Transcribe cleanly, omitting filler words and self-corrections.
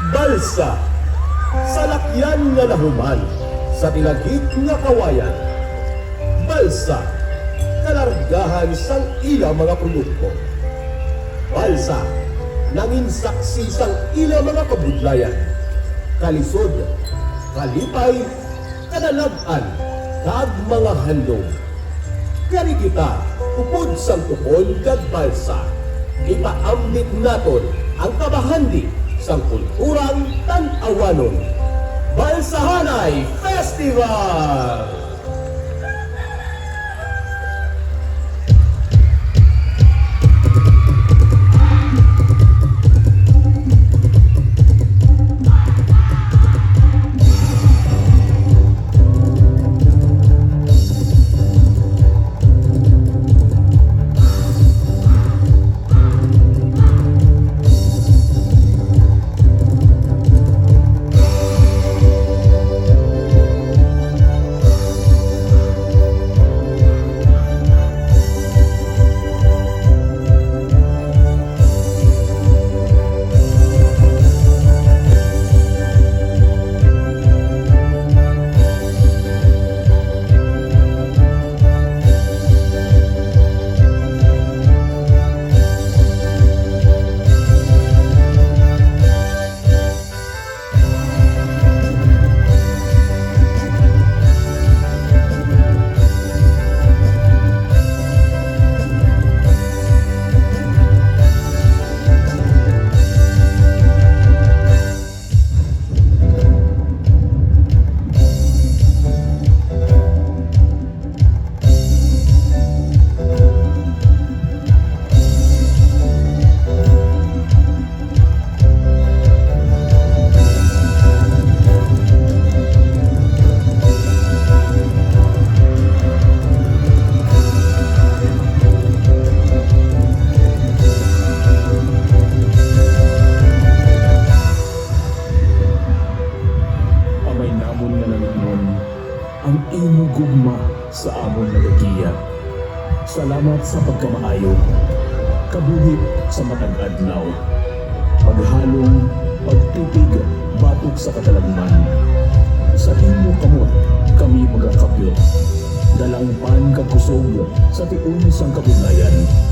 Balsa, sa lakyan nga nahuman, sa tilagit nga kawayan. Balsa, kalargahan sang ila mga produkto. Balsa, nangin saksi sang ila mga kabudlayan. Kalisod, kalipay, kadalagan, kag mga handong. Kani kita, upod sang tukod kag balsa. Ipaambit naton ang kabahandi sang kulturang Tan-Awanon. Balsahanay Festival! Ang inyong gugma sa amon nagagiya. Salamat sa pagkamaayo, kabuhit sa matag adlaw, paghalong, pagtipig, batok sa katalagman. Sa inyo kamot, kami magakapyot, dalang pan kagkusog sa tiunis ang kabudlayan.